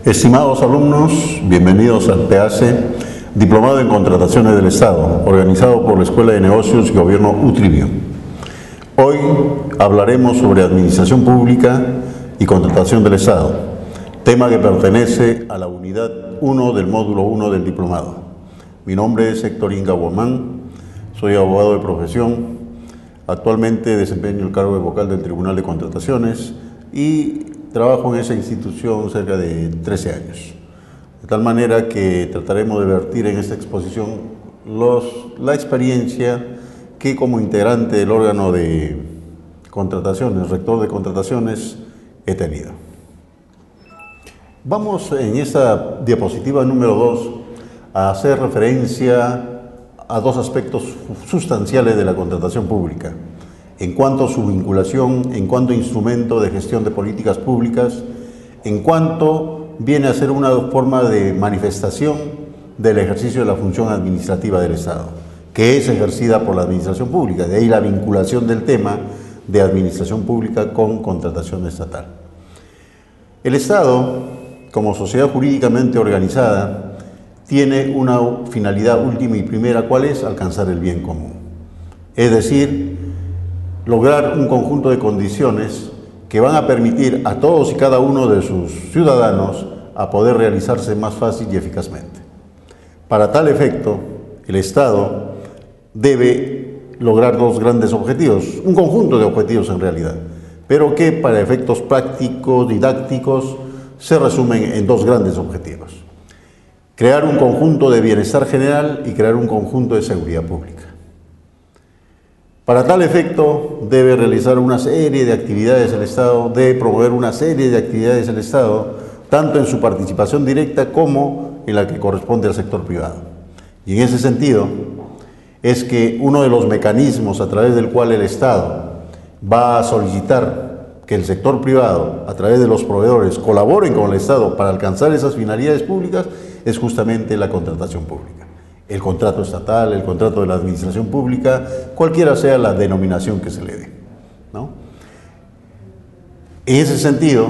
Estimados alumnos, bienvenidos al PACE, Diplomado en Contrataciones del Estado, organizado por la Escuela de Negocios y Gobierno UTRIBIO. Hoy hablaremos sobre Administración Pública y Contratación del Estado, tema que pertenece a la unidad 1 del módulo 1 del Diplomado. Mi nombre es Héctor Inga Guamán, soy abogado de profesión, actualmente desempeño el cargo de vocal del Tribunal de Contrataciones y trabajo en esa institución cerca de 13 años. De tal manera que trataremos de vertir en esta exposición la experiencia que como integrante del órgano de contrataciones, rector de contrataciones, he tenido. Vamos en esta diapositiva número 2 a hacer referencia a dos aspectos sustanciales de la contratación pública, en cuanto a su vinculación, en cuanto a instrumento de gestión de políticas públicas, en cuanto viene a ser una forma de manifestación del ejercicio de la función administrativa del Estado, que es ejercida por la administración pública, de ahí la vinculación del tema de administración pública con contratación estatal. El Estado, como sociedad jurídicamente organizada, tiene una finalidad última y primera, ¿cuál es? Alcanzar el bien común. Es decir, lograr un conjunto de condiciones que van a permitir a todos y cada uno de sus ciudadanos a poder realizarse más fácil y eficazmente. Para tal efecto, el Estado debe lograr dos grandes objetivos, un conjunto de objetivos en realidad, pero que para efectos prácticos, didácticos, se resumen en dos grandes objetivos: crear un conjunto de bienestar general y crear un conjunto de seguridad pública. Para tal efecto, debe realizar una serie de actividades el Estado, debe promover una serie de actividades el Estado, tanto en su participación directa como en la que corresponde al sector privado. Y en ese sentido, es que uno de los mecanismos a través del cual el Estado va a solicitar que el sector privado, a través de los proveedores, colaboren con el Estado para alcanzar esas finalidades públicas, es justamente la contratación pública. El contrato estatal, el contrato de la administración pública, cualquiera sea la denominación que se le dé, ¿no? En ese sentido,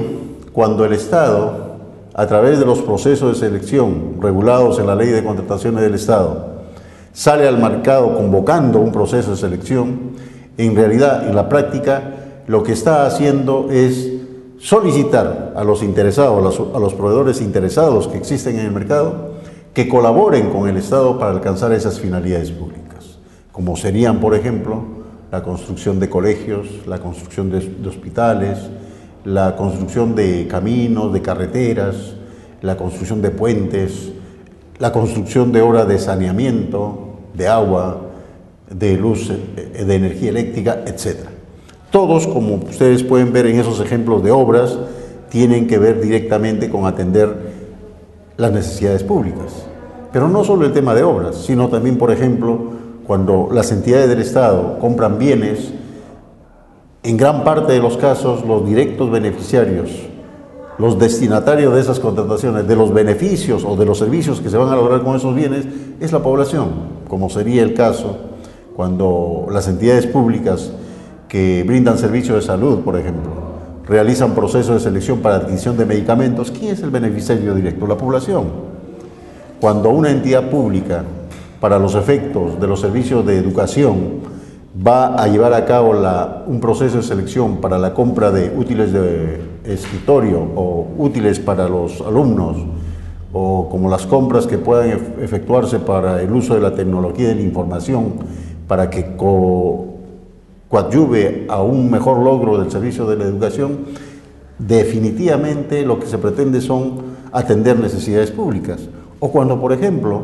cuando el Estado, a través de los procesos de selección regulados en la Ley de Contrataciones del Estado, sale al mercado convocando un proceso de selección, en realidad, en la práctica, lo que está haciendo es solicitar a los interesados, a los proveedores interesados que existen en el mercado, que colaboren con el Estado para alcanzar esas finalidades públicas, como serían, por ejemplo, la construcción de colegios, la construcción de hospitales, la construcción de caminos, de carreteras, la construcción de puentes, la construcción de obras de saneamiento, de agua, de luz, de energía eléctrica, etc. Todos, como ustedes pueden ver en esos ejemplos de obras, tienen que ver directamente con atender las necesidades públicas. Pero no solo el tema de obras, sino también, por ejemplo, cuando las entidades del Estado compran bienes, en gran parte de los casos, los directos beneficiarios, los destinatarios de esas contrataciones, de los beneficios o de los servicios que se van a lograr con esos bienes, es la población, como sería el caso cuando las entidades públicas que brindan servicios de salud, por ejemplo, realizan procesos de selección para adquisición de medicamentos. ¿Quién es el beneficiario directo? La población. Cuando una entidad pública, para los efectos de los servicios de educación, va a llevar a cabo un proceso de selección para la compra de útiles de escritorio o útiles para los alumnos, o como las compras que puedan efectuarse para el uso de la tecnología de la información, para que coadyuve a un mejor logro del servicio de la educación, definitivamente lo que se pretende son atender necesidades públicas. O cuando, por ejemplo,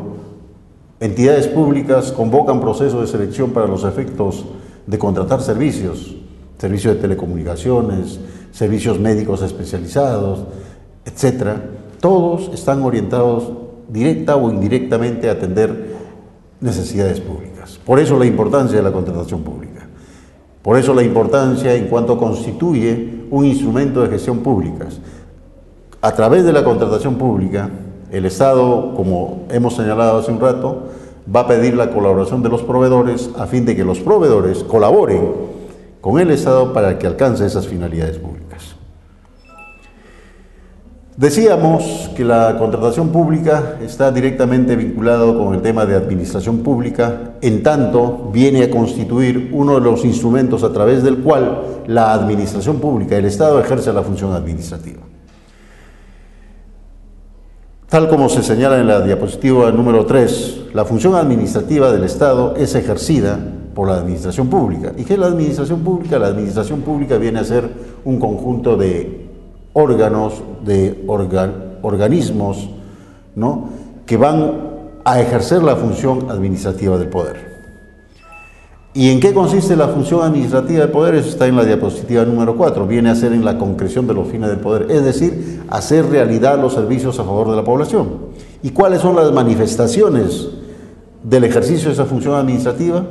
entidades públicas convocan procesos de selección para los efectos de contratar servicios de telecomunicaciones, servicios médicos especializados, etc. Todos están orientados directa o indirectamente a atender necesidades públicas. Por eso la importancia de la contratación pública. Por eso la importancia en cuanto constituye un instrumento de gestión pública. A través de la contratación pública, el Estado, como hemos señalado hace un rato, va a pedir la colaboración de los proveedores a fin de que los proveedores colaboren con el Estado para que alcance esas finalidades públicas. Decíamos que la contratación pública está directamente vinculado con el tema de administración pública, en tanto viene a constituir uno de los instrumentos a través del cual la administración pública, el Estado, ejerce la función administrativa. Tal como se señala en la diapositiva número 3, la función administrativa del Estado es ejercida por la administración pública. ¿Y qué es la administración pública? La administración pública viene a ser un conjunto de órganos, de organismos, ¿no?, que van a ejercer la función administrativa del poder. ¿Y en qué consiste la función administrativa del poder? Eso está en la diapositiva número 4. Viene a ser en la concreción de los fines del poder, es decir, hacer realidad los servicios a favor de la población. ¿Y cuáles son las manifestaciones del ejercicio de esa función administrativa?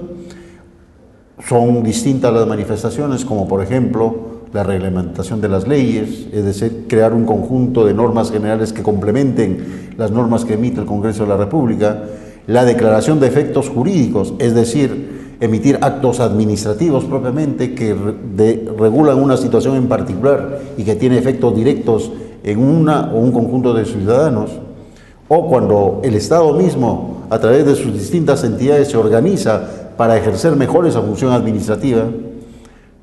Son distintas las manifestaciones, como por ejemplo la reglamentación de las leyes, es decir, crear un conjunto de normas generales que complementen las normas que emite el Congreso de la República, la declaración de efectos jurídicos, es decir, emitir actos administrativos propiamente que regulan una situación en particular y que tiene efectos directos en una o un conjunto de ciudadanos, o cuando el Estado mismo, a través de sus distintas entidades, se organiza para ejercer mejor esa función administrativa,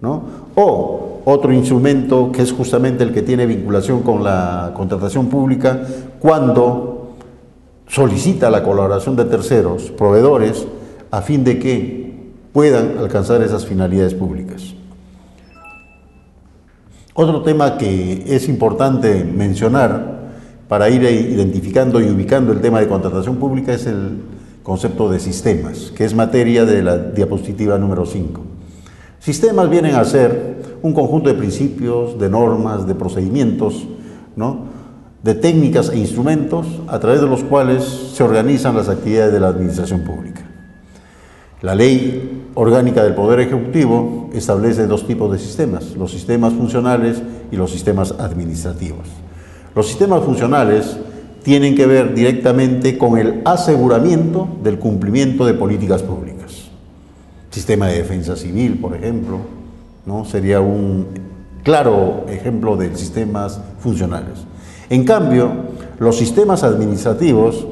¿no? O otro instrumento que es justamente el que tiene vinculación con la contratación pública, cuando solicita la colaboración de terceros, proveedores, a fin de que puedan alcanzar esas finalidades públicas. Otro tema que es importante mencionar para ir identificando y ubicando el tema de contratación pública es el concepto de sistemas, que es materia de la diapositiva número 5. Sistemas vienen a ser un conjunto de principios, de normas, de procedimientos, ¿no?, de técnicas e instrumentos a través de los cuales se organizan las actividades de la administración pública. La Ley Orgánica del Poder Ejecutivo establece dos tipos de sistemas: los sistemas funcionales y los sistemas administrativos. Los sistemas funcionales tienen que ver directamente con el aseguramiento del cumplimiento de políticas públicas. Sistema de defensa civil, por ejemplo, ¿no?, sería un claro ejemplo de sistemas funcionales. En cambio, los sistemas administrativos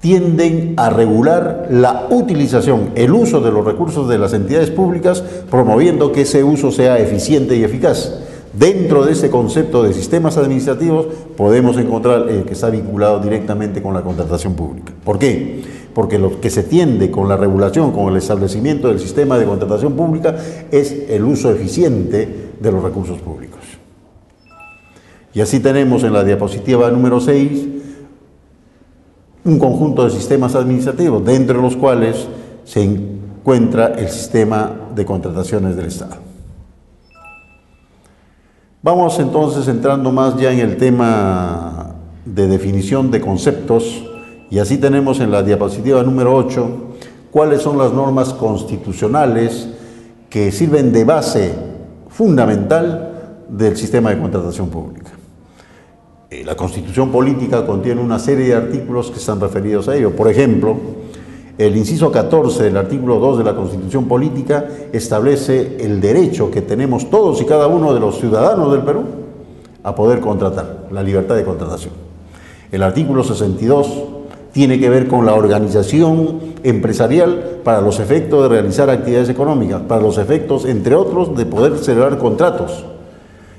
tienden a regular la utilización, el uso de los recursos de las entidades públicas, promoviendo que ese uso sea eficiente y eficaz. Dentro de ese concepto de sistemas administrativos podemos encontrar el que está vinculado directamente con la contratación pública. ¿Por qué? Porque lo que se tiende con la regulación, con el establecimiento del sistema de contratación pública, es el uso eficiente de los recursos públicos. Y así tenemos en la diapositiva número 6 un conjunto de sistemas administrativos, dentro de los cuales se encuentra el sistema de contrataciones del Estado. Vamos entonces entrando más ya en el tema de definición de conceptos, y así tenemos en la diapositiva número 8 cuáles son las normas constitucionales que sirven de base fundamental del sistema de contratación pública. La Constitución Política contiene una serie de artículos que están referidos a ello. Por ejemplo, el inciso 14 del artículo 2 de la Constitución Política establece el derecho que tenemos todos y cada uno de los ciudadanos del Perú a poder contratar, la libertad de contratación. El artículo 62 tiene que ver con la organización empresarial para los efectos de realizar actividades económicas, para los efectos, entre otros, de poder celebrar contratos.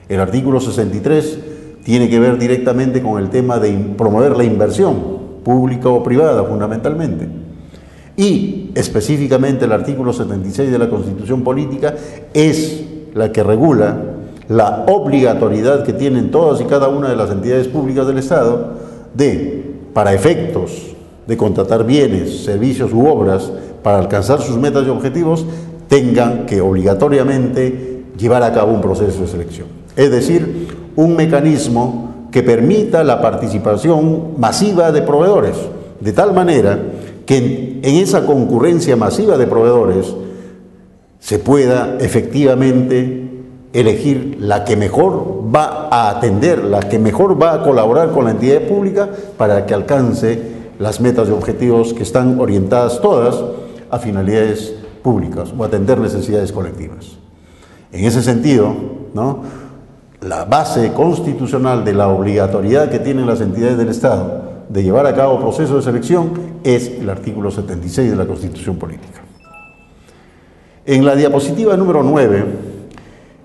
El artículo 63 tiene que ver directamente con el tema de promover la inversión, pública o privada, fundamentalmente. Y específicamente el artículo 76 de la Constitución Política es la que regula la obligatoriedad que tienen todas y cada una de las entidades públicas del Estado de, para efectos de contratar bienes, servicios u obras para alcanzar sus metas y objetivos, tengan que obligatoriamente llevar a cabo un proceso de selección. Es decir, un mecanismo que permita la participación masiva de proveedores, de tal manera que en esa concurrencia masiva de proveedores se pueda efectivamente elegir la que mejor va a atender, la que mejor va a colaborar con la entidad pública para que alcance las metas y objetivos que están orientadas todas a finalidades públicas o atender necesidades colectivas. En ese sentido, ¿no?, la base constitucional de la obligatoriedad que tienen las entidades del Estado de llevar a cabo procesos de selección es el artículo 76 de la Constitución Política. En la diapositiva número 9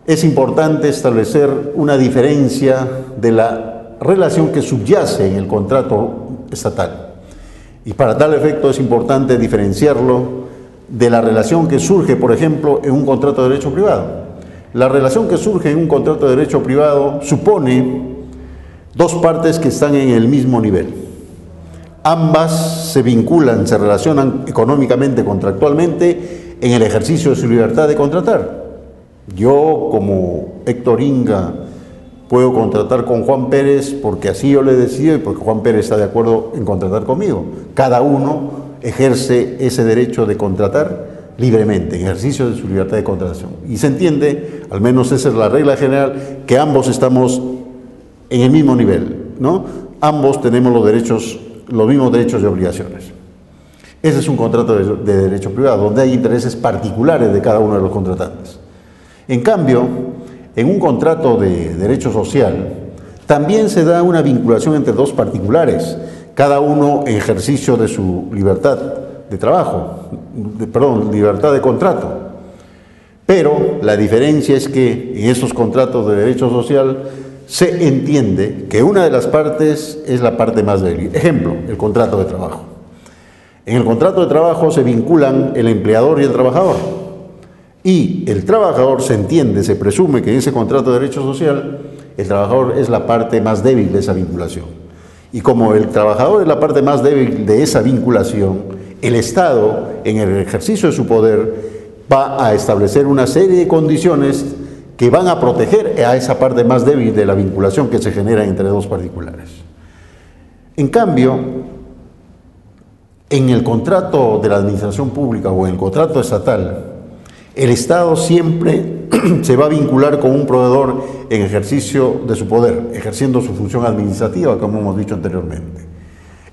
es importante establecer una diferencia de la relación que subyace en el contrato estatal. Y para tal efecto es importante diferenciarlo de la relación que surge, por ejemplo, en un contrato de derecho privado. La relación que surge en un contrato de derecho privado supone dos partes que están en el mismo nivel. Ambas se vinculan, se relacionan económicamente, contractualmente, en el ejercicio de su libertad de contratar. Yo, como Héctor Inga, puedo contratar con Juan Pérez porque así yo le decido y porque Juan Pérez está de acuerdo en contratar conmigo. Cada uno ejerce ese derecho de contratar libremente, en ejercicio de su libertad de contratación. Y se entiende, al menos esa es la regla general, que ambos estamos en el mismo nivel, ¿no? Ambos tenemos los mismos derechos y obligaciones. Ese es un contrato de derecho privado, donde hay intereses particulares de cada uno de los contratantes. En cambio, en un contrato de derecho social, también se da una vinculación entre dos particulares, cada uno en ejercicio de su libertad de trabajo, libertad de contrato. Pero la diferencia es que en esos contratos de derecho social se entiende que una de las partes es la parte más débil. Ejemplo, el contrato de trabajo. En el contrato de trabajo se vinculan el empleador y el trabajador. Y el trabajador se entiende, se presume que en ese contrato de derecho social el trabajador es la parte más débil de esa vinculación. Y como el trabajador es la parte más débil de esa vinculación, el Estado, en el ejercicio de su poder, va a establecer una serie de condiciones que van a proteger a esa parte más débil de la vinculación que se genera entre dos particulares. En cambio, en el contrato de la administración pública o en el contrato estatal, el Estado siempre se va a vincular con un proveedor en ejercicio de su poder, ejerciendo su función administrativa, como hemos dicho anteriormente.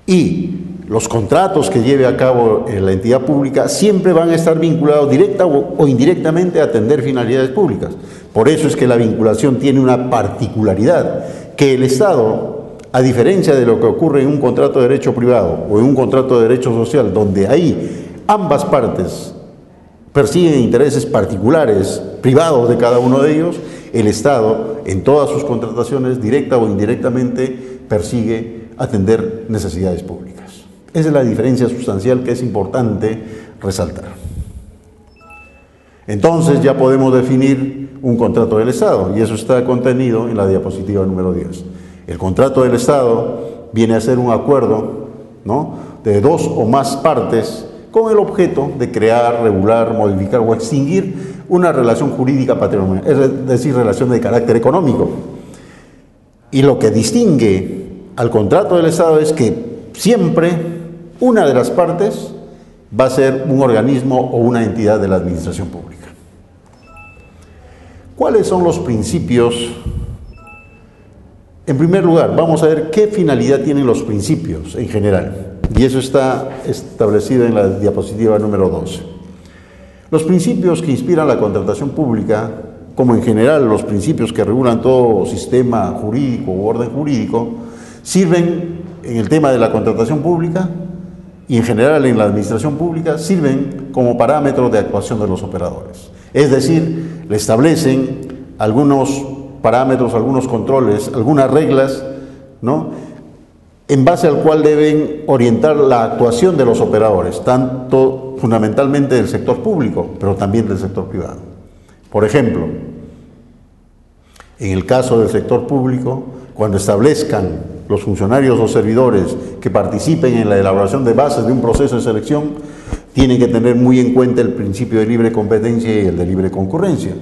Y los contratos que lleve a cabo la entidad pública siempre van a estar vinculados directa o indirectamente a atender finalidades públicas. Por eso es que la vinculación tiene una particularidad, que el Estado, a diferencia de lo que ocurre en un contrato de derecho privado o en un contrato de derecho social, donde ahí ambas partes persiguen intereses particulares, privados de cada uno de ellos, el Estado, en todas sus contrataciones, directa o indirectamente, persigue atender necesidades públicas. Esa es la diferencia sustancial que es importante resaltar. Entonces ya podemos definir un contrato del Estado, y eso está contenido en la diapositiva número 10. El contrato del Estado viene a ser un acuerdo, ¿no?, de dos o más partes con el objeto de crear, regular, modificar o extinguir una relación jurídica patrimonial, es decir, relación de carácter económico. Y lo que distingue al contrato del Estado es que siempre una de las partes va a ser un organismo o una entidad de la administración pública. ¿Cuáles son los principios? En primer lugar, vamos a ver qué finalidad tienen los principios en general. Y eso está establecido en la diapositiva número 12. Los principios que inspiran la contratación pública, como en general los principios que regulan todo sistema jurídico u orden jurídico, sirven en el tema de la contratación pública y en general en la administración pública, sirven como parámetros de actuación de los operadores. Es decir, le establecen algunos parámetros, algunos controles, algunas reglas, ¿no?, en base al cual deben orientar la actuación de los operadores, tanto fundamentalmente del sector público, pero también del sector privado. Por ejemplo, en el caso del sector público, cuando establezcan los funcionarios o servidores que participen en la elaboración de bases de un proceso de selección, tienen que tener muy en cuenta el principio de libre competencia y el de libre concurrencia.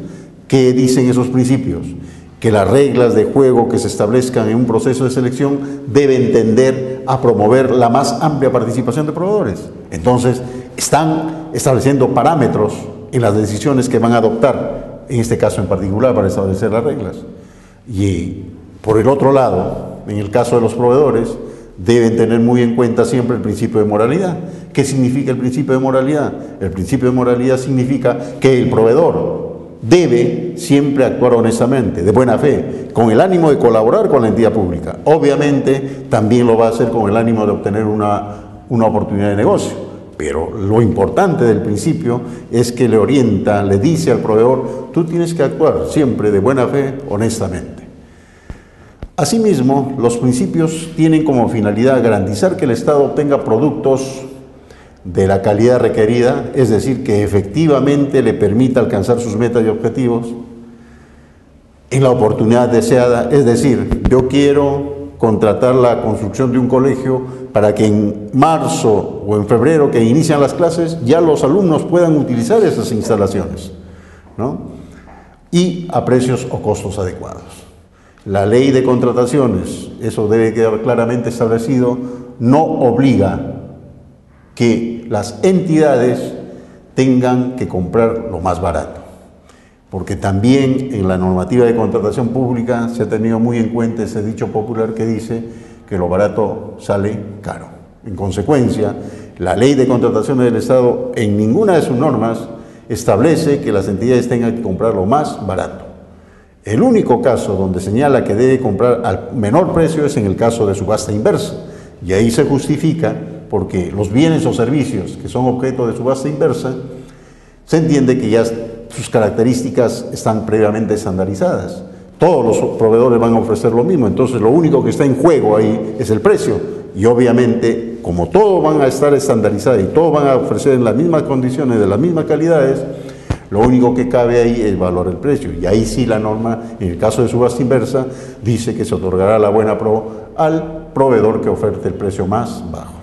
¿Qué dicen esos principios? Que las reglas de juego que se establezcan en un proceso de selección deben tender a promover la más amplia participación de proveedores. Entonces, están estableciendo parámetros en las decisiones que van a adoptar, en este caso en particular, para establecer las reglas. Y por el otro lado, en el caso de los proveedores, deben tener muy en cuenta siempre el principio de moralidad. ¿Qué significa el principio de moralidad? El principio de moralidad significa que el proveedor debe siempre actuar honestamente, de buena fe, con el ánimo de colaborar con la entidad pública. Obviamente también lo va a hacer con el ánimo de obtener una oportunidad de negocio, pero lo importante del principio es que le orienta, le dice al proveedor, tú tienes que actuar siempre de buena fe, honestamente. Asimismo, los principios tienen como finalidad garantizar que el Estado obtenga productos de la calidad requerida, es decir, que efectivamente le permita alcanzar sus metas y objetivos en la oportunidad deseada. Es decir, yo quiero contratar la construcción de un colegio para que en marzo o en febrero, que inician las clases, ya los alumnos puedan utilizar esas instalaciones, ¿no? Y a precios o costos adecuados. La ley de contrataciones, eso debe quedar claramente establecido, no obliga que las entidades tengan que comprar lo más barato, porque también en la normativa de contratación pública se ha tenido muy en cuenta ese dicho popular que dice que lo barato sale caro. En consecuencia, la ley de contrataciones del Estado en ninguna de sus normas establece que las entidades tengan que comprar lo más barato. El único caso donde señala que debe comprar al menor precio es en el caso de subasta inversa, y ahí se justifica porque los bienes o servicios que son objeto de subasta inversa, se entiende que ya sus características están previamente estandarizadas. Todos los proveedores van a ofrecer lo mismo, entonces lo único que está en juego ahí es el precio. Y obviamente, como todos van a estar estandarizados y todos van a ofrecer en las mismas condiciones, de las mismas calidades, lo único que cabe ahí es valorar el precio. Y ahí sí la norma, en el caso de subasta inversa, dice que se otorgará la buena pro al proveedor que oferte el precio más bajo.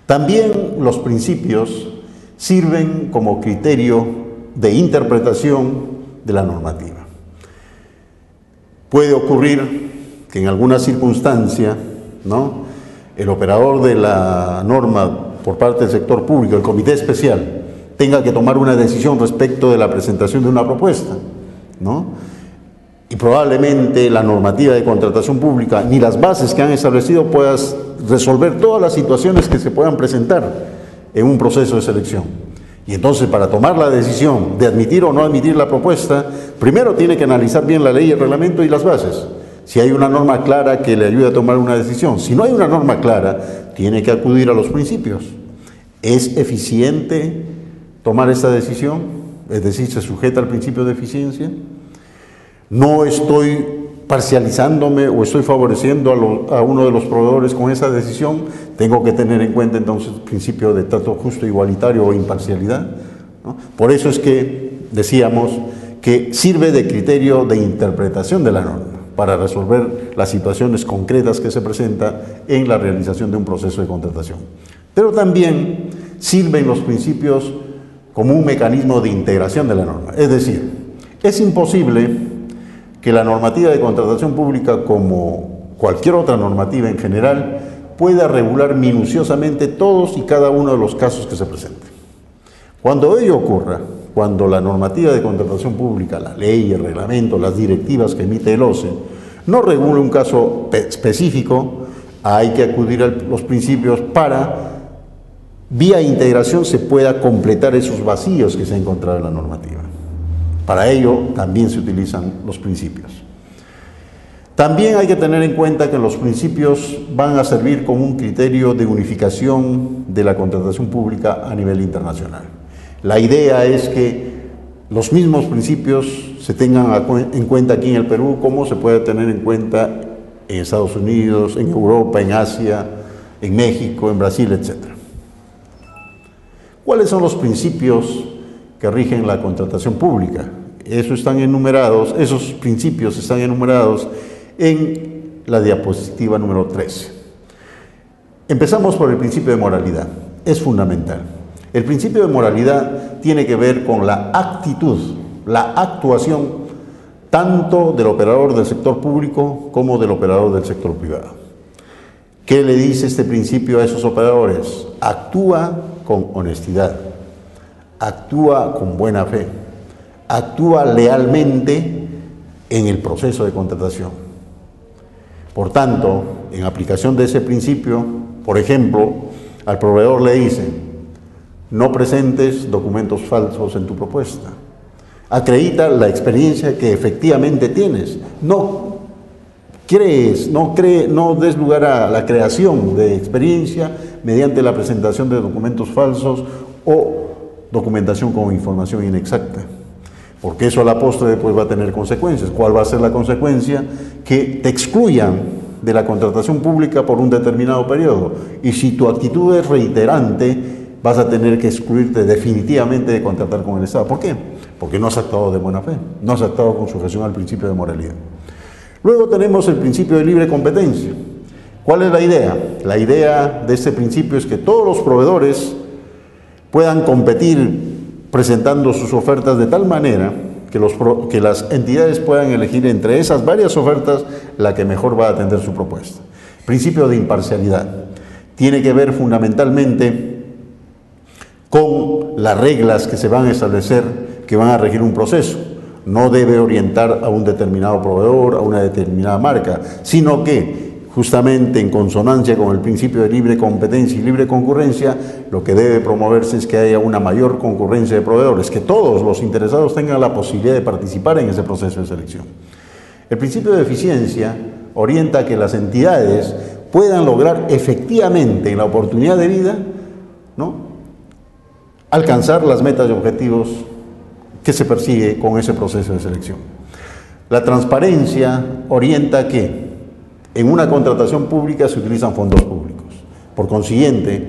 También los principios sirven como criterio de interpretación de la normativa. Puede ocurrir que en alguna circunstancia, ¿no?, el operador de la norma por parte del sector público, el comité especial, tenga que tomar una decisión respecto de la presentación de una propuesta, ¿no? Y probablemente la normativa de contratación pública ni las bases que han establecido puedan resolver todas las situaciones que se puedan presentar en un proceso de selección. Y entonces, para tomar la decisión de admitir o no admitir la propuesta, primero tiene que analizar bien la ley, el reglamento y las bases. Si hay una norma clara que le ayude a tomar una decisión. Si no hay una norma clara, tiene que acudir a los principios. ¿Es eficiente tomar esta decisión? Es decir, ¿se sujeta al principio de eficiencia? ¿No estoy parcializándome o estoy favoreciendo a uno de los proveedores con esa decisión? Tengo que tener en cuenta entonces el principio de trato justo, igualitario o imparcialidad, ¿no? Por eso es que decíamos que sirve de criterio de interpretación de la norma para resolver las situaciones concretas que se presentan en la realización de un proceso de contratación. Pero también sirven los principios como un mecanismo de integración de la norma. Es decir, es imposible que la normativa de contratación pública, como cualquier otra normativa en general, pueda regular minuciosamente todos y cada uno de los casos que se presenten. Cuando ello ocurra, cuando la normativa de contratación pública, la ley, el reglamento, las directivas que emite el OCE, no regule un caso específico, hay que acudir a los principios para, vía integración, se pueda completar esos vacíos que se han encontrado en la normativa. Para ello también se utilizan los principios. También hay que tener en cuenta que los principios van a servir como un criterio de unificación de la contratación pública a nivel internacional. La idea es que los mismos principios se tengan en cuenta aquí en el Perú como se puede tener en cuenta en Estados Unidos, en Europa, en Asia, en México, en Brasil, etc. ¿Cuáles son los principios que rigen la contratación pública? Esos principios están enumerados en la diapositiva número 13. Empezamos por el principio de moralidad. Es fundamental. El principio de moralidad tiene que ver con la actitud, la actuación, tanto del operador del sector público como del operador del sector privado. ¿Qué le dice este principio a esos operadores? Actúa con honestidad, actúa con buena fe, actúa lealmente en el proceso de contratación. Por tanto, en aplicación de ese principio, por ejemplo, al proveedor le dicen: no presentes documentos falsos en tu propuesta, Acredita la experiencia que efectivamente tienes. No crees, no des lugar a la creación de experiencia mediante la presentación de documentos falsos o documentación con información inexacta. Porque eso a la postre después va a tener consecuencias. ¿Cuál va a ser la consecuencia? Que te excluyan de la contratación pública por un determinado periodo. Y si tu actitud es reiterante, vas a tener que excluirte definitivamente de contratar con el Estado. ¿Por qué? Porque no has actuado de buena fe, no has actuado con sujeción al principio de moralidad. Luego tenemos el principio de libre competencia. ¿Cuál es la idea? La idea de este principio es que todos los proveedores puedan competir presentando sus ofertas de tal manera que las entidades puedan elegir entre esas varias ofertas la que mejor va a atender su propuesta. Principio de imparcialidad. Tiene que ver fundamentalmente con las reglas que se van a establecer, que van a regir un proceso. No debe orientar a un determinado proveedor, a una determinada marca, sino que justamente en consonancia con el principio de libre competencia y libre concurrencia, lo que debe promoverse es que haya una mayor concurrencia de proveedores, que todos los interesados tengan la posibilidad de participar en ese proceso de selección. El principio de eficiencia orienta a que las entidades puedan lograr efectivamente en la oportunidad de vida, ¿no?, alcanzar las metas y objetivos que se persigue con ese proceso de selección. La transparencia orienta a que en una contratación pública se utilizan fondos públicos. Por consiguiente,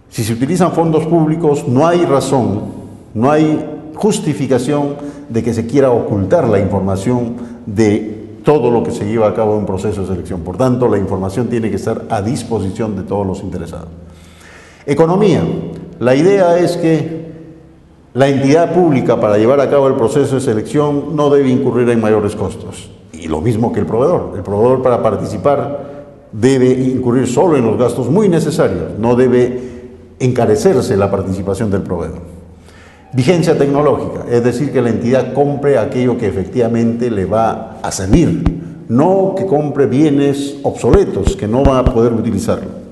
si se utilizan fondos públicos, no hay razón, no hay justificación de que se quiera ocultar la información de todo lo que se lleva a cabo en un proceso de selección. Por tanto, la información tiene que estar a disposición de todos los interesados. Economía. La idea es que la entidad pública, para llevar a cabo el proceso de selección, no debe incurrir en mayores costos. Y lo mismo que el proveedor. El proveedor, para participar, debe incurrir solo en los gastos muy necesarios. No debe encarecerse la participación del proveedor. Vigencia tecnológica, es decir, que la entidad compre aquello que efectivamente le va a servir, no que compre bienes obsoletos que no va a poder utilizarlo.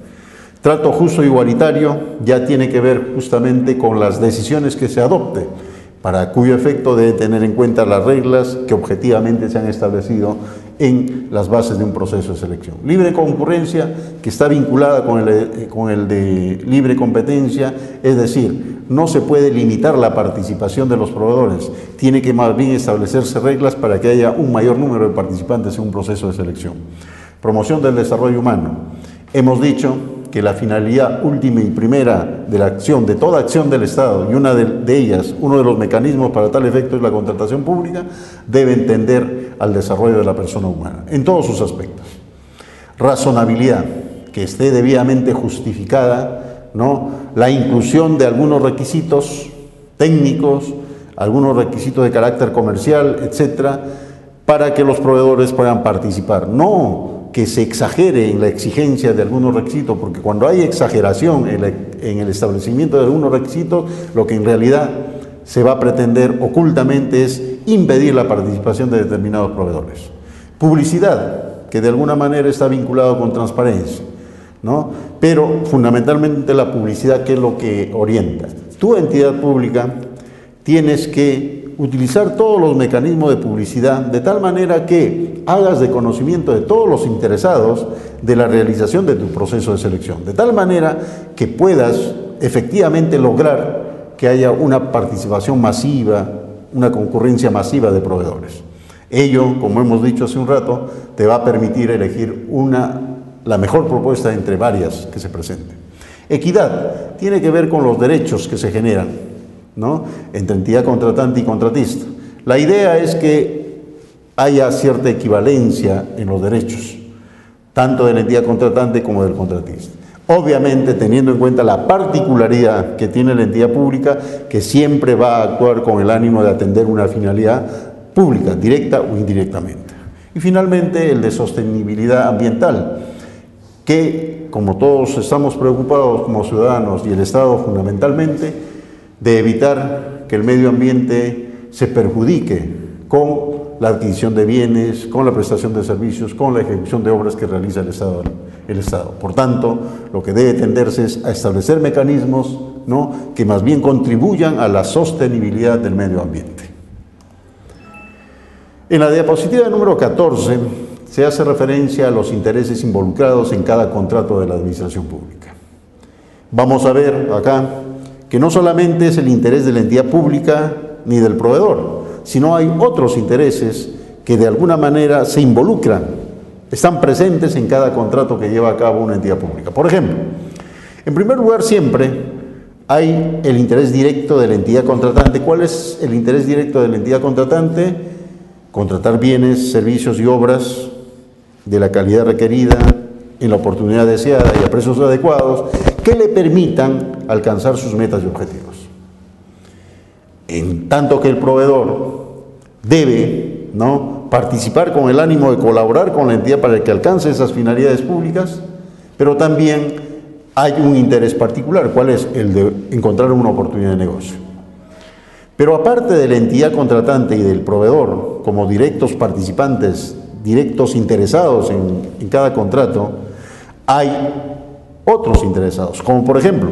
Trato justo e igualitario ya tiene que ver justamente con las decisiones que se adopte, para cuyo efecto debe tener en cuenta las reglas que objetivamente se han establecido en las bases de un proceso de selección. Libre concurrencia, que está vinculada con el de libre competencia, es decir, no se puede limitar la participación de los proveedores, tiene que más bien establecerse reglas para que haya un mayor número de participantes en un proceso de selección. Promoción del desarrollo humano. Hemos dicho que la finalidad última y primera de la acción, de toda acción del Estado, y una de ellas, uno de los mecanismos para tal efecto es la contratación pública, debe entender al desarrollo de la persona humana, en todos sus aspectos. Razonabilidad, que esté debidamente justificada, ¿no?, la inclusión de algunos requisitos técnicos, algunos requisitos de carácter comercial, etcétera, para que los proveedores puedan participar. No que se exagere en la exigencia de algunos requisitos, porque cuando hay exageración en el establecimiento de algunos requisitos, lo que en realidad se va a pretender ocultamente es impedir la participación de determinados proveedores. Publicidad, que de alguna manera está vinculado con transparencia, ¿no? Pero fundamentalmente la publicidad, ¿qué es lo que orienta? Tu entidad pública tienes que utilizar todos los mecanismos de publicidad de tal manera que hagas de conocimiento de todos los interesados de la realización de tu proceso de selección, de tal manera que puedas efectivamente lograr que haya una participación masiva, una concurrencia masiva de proveedores. Ello, como hemos dicho hace un rato, te va a permitir elegir la mejor propuesta entre varias que se presenten. Equidad tiene que ver con los derechos que se generan, ¿no?, entre entidad contratante y contratista. La idea es que haya cierta equivalencia en los derechos, tanto de la entidad contratante como del contratista. Obviamente teniendo en cuenta la particularidad que tiene la entidad pública, que siempre va a actuar con el ánimo de atender una finalidad pública, directa o indirectamente. Y finalmente el de sostenibilidad ambiental, que como todos estamos preocupados como ciudadanos y el Estado fundamentalmente, de evitar que el medio ambiente se perjudique con la adquisición de bienes, con la prestación de servicios, con la ejecución de obras que realiza el Estado. Por tanto, lo que debe tenderse es a establecer mecanismos, ¿no?, que más bien contribuyan a la sostenibilidad del medio ambiente. En la diapositiva número 14 se hace referencia a los intereses involucrados en cada contrato de la administración pública. Vamos a ver acá que no solamente es el interés de la entidad pública ni del proveedor, sino hay otros intereses que de alguna manera se involucran, están presentes en cada contrato que lleva a cabo una entidad pública. Por ejemplo, en primer lugar siempre hay el interés directo de la entidad contratante. ¿Cuál es el interés directo de la entidad contratante? Contratar bienes, servicios y obras de la calidad requerida, en la oportunidad deseada y a precios adecuados que le permitan alcanzar sus metas y objetivos. En tanto que el proveedor debe, ¿no?, participar con el ánimo de colaborar con la entidad para que alcance esas finalidades públicas, pero también hay un interés particular. ¿Cuál es? El de encontrar una oportunidad de negocio. Pero aparte de la entidad contratante y del proveedor, como directos participantes, directos interesados en cada contrato, hay otros interesados, como por ejemplo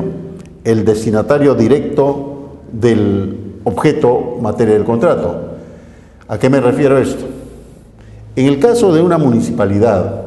el destinatario directo del objeto materia del contrato. ¿A qué me refiero a esto? En el caso de una municipalidad,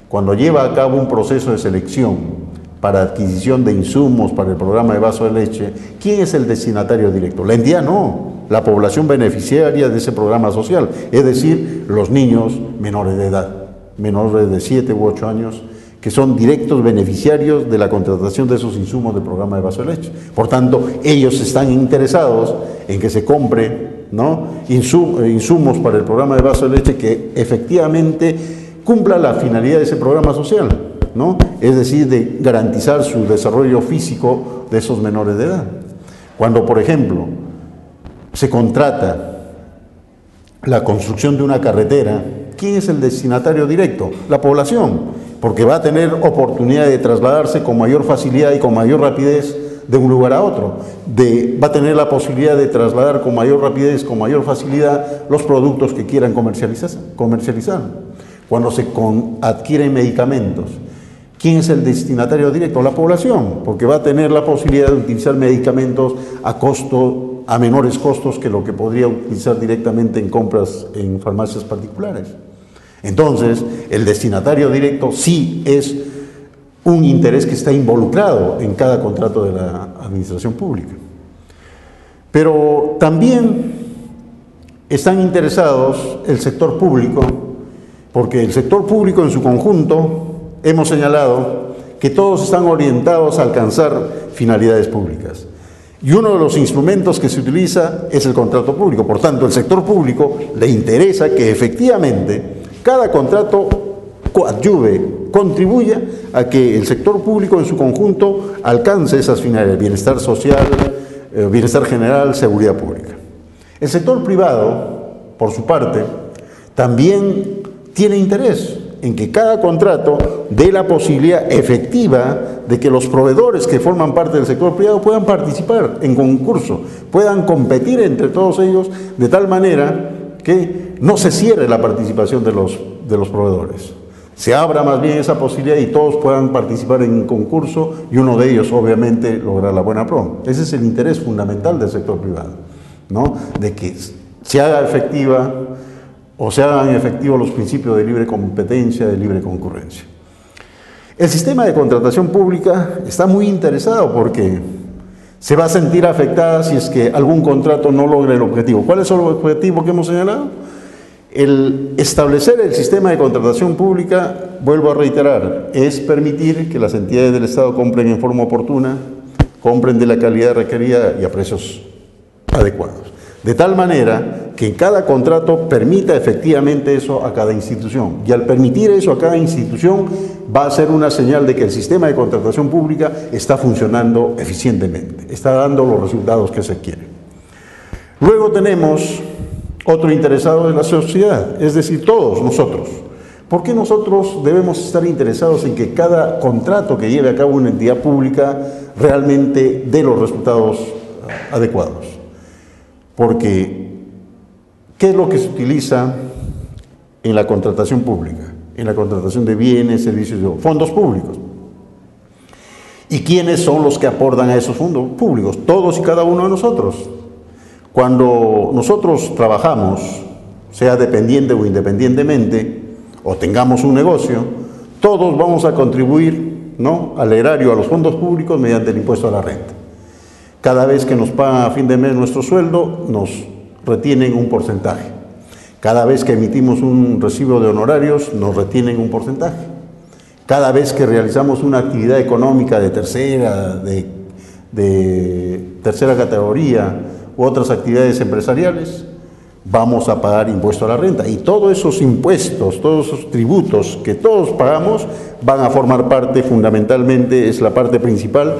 cuando lleva a cabo un proceso de selección para adquisición de insumos para el programa de vaso de leche, ¿quién es el destinatario directo? La entidad no, la población beneficiaria de ese programa social, es decir, los niños menores de edad, menores de 7 u 8 años, que son directos beneficiarios de la contratación de esos insumos del programa de vaso de leche. Por tanto, ellos están interesados en que se compre, ¿no?, insumos para el programa de vaso de leche que efectivamente cumpla la finalidad de ese programa social, ¿no?, es decir, de garantizar su desarrollo físico de esos menores de edad. Cuando, por ejemplo, se contrata la construcción de una carretera, ¿quién es el destinatario directo? La población, porque va a tener oportunidad de trasladarse con mayor facilidad y con mayor rapidez de un lugar a otro. Va a tener la posibilidad de trasladar con mayor rapidez, con mayor facilidad, los productos que quieran comercializar. Cuando se adquieren medicamentos, ¿quién es el destinatario directo? La población, porque va a tener la posibilidad de utilizar medicamentos a menores costos que lo que podría utilizar directamente en compras en farmacias particulares. Entonces, el destinatario directo sí es un interés que está involucrado en cada contrato de la administración pública. Pero también están interesados el sector público, porque el sector público en su conjunto, hemos señalado que todos están orientados a alcanzar finalidades públicas. Y uno de los instrumentos que se utiliza es el contrato público. Por tanto, el sector público le interesa que efectivamente cada contrato coadyuve, contribuya a que el sector público en su conjunto alcance esas finalidades: bienestar social, bienestar general, seguridad pública. El sector privado, por su parte, también tiene interés en que cada contrato dé la posibilidad efectiva de que los proveedores que forman parte del sector privado puedan participar en concurso, puedan competir entre todos ellos de tal manera que no se cierre la participación de los proveedores. Se abra más bien esa posibilidad y todos puedan participar en un concurso y uno de ellos obviamente lograr la buena promo. Ese es el interés fundamental del sector privado, ¿no?, de que se haga efectiva o se hagan efectivos los principios de libre competencia, de libre concurrencia. El sistema de contratación pública está muy interesado porque se va a sentir afectada si es que algún contrato no logra el objetivo. ¿Cuál es el objetivo que hemos señalado? El establecer el sistema de contratación pública, vuelvo a reiterar, es permitir que las entidades del Estado compren en forma oportuna, compren de la calidad requerida y a precios adecuados. De tal manera que cada contrato permita efectivamente eso a cada institución. Y al permitir eso a cada institución va a ser una señal de que el sistema de contratación pública está funcionando eficientemente, está dando los resultados que se quieren. Luego tenemos otro interesado de la sociedad, es decir, todos nosotros. ¿Por qué nosotros debemos estar interesados en que cada contrato que lleve a cabo una entidad pública realmente dé los resultados adecuados? Porque, ¿qué es lo que se utiliza en la contratación pública? En la contratación de bienes, servicios, fondos públicos. ¿Y quiénes son los que aportan a esos fondos públicos? Todos y cada uno de nosotros. Cuando nosotros trabajamos, sea dependiente o independientemente, o tengamos un negocio, todos vamos a contribuir, ¿no?, al erario, a los fondos públicos mediante el impuesto a la renta. Cada vez que nos pagan a fin de mes nuestro sueldo, nos retienen un porcentaje. Cada vez que emitimos un recibo de honorarios, nos retienen un porcentaje. Cada vez que realizamos una actividad económica de tercera categoría u otras actividades empresariales, vamos a pagar impuesto a la renta. Y todos esos impuestos, todos esos tributos que todos pagamos van a formar parte, fundamentalmente, es la parte principal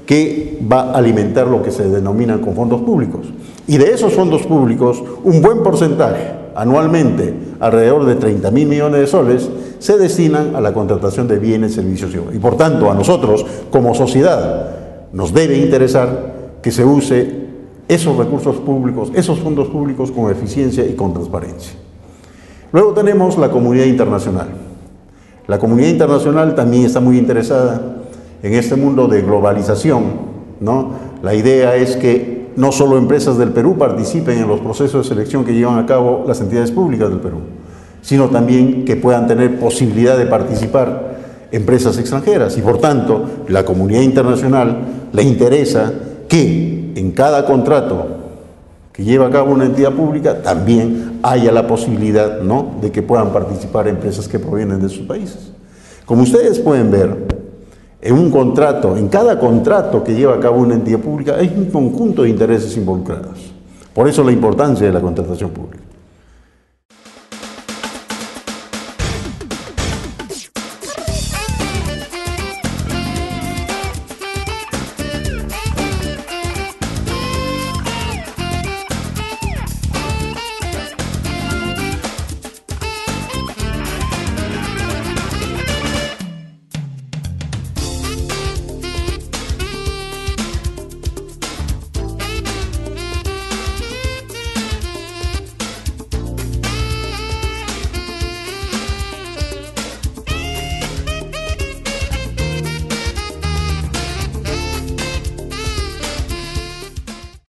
que va a alimentar lo que se denominan con fondos públicos. Y de esos fondos públicos, un buen porcentaje, anualmente, alrededor de 30.000 millones de soles, se destinan a la contratación de bienes, servicios y por tanto, a nosotros, como sociedad, nos debe interesar que se use esos recursos públicos, esos fondos públicos con eficiencia y con transparencia. Luego tenemos la comunidad internacional. La comunidad internacional también está muy interesada en este mundo de globalización, ¿no? La idea es que no solo empresas del Perú participen en los procesos de selección que llevan a cabo las entidades públicas del Perú, sino también que puedan tener posibilidad de participar empresas extranjeras y por tanto la comunidad internacional le interesa que en cada contrato que lleva a cabo una entidad pública también haya la posibilidad, ¿no?, de que puedan participar empresas que provienen de sus países. Como ustedes pueden ver, en un contrato, en cada contrato que lleva a cabo una entidad pública hay un conjunto de intereses involucrados. Por eso la importancia de la contratación pública.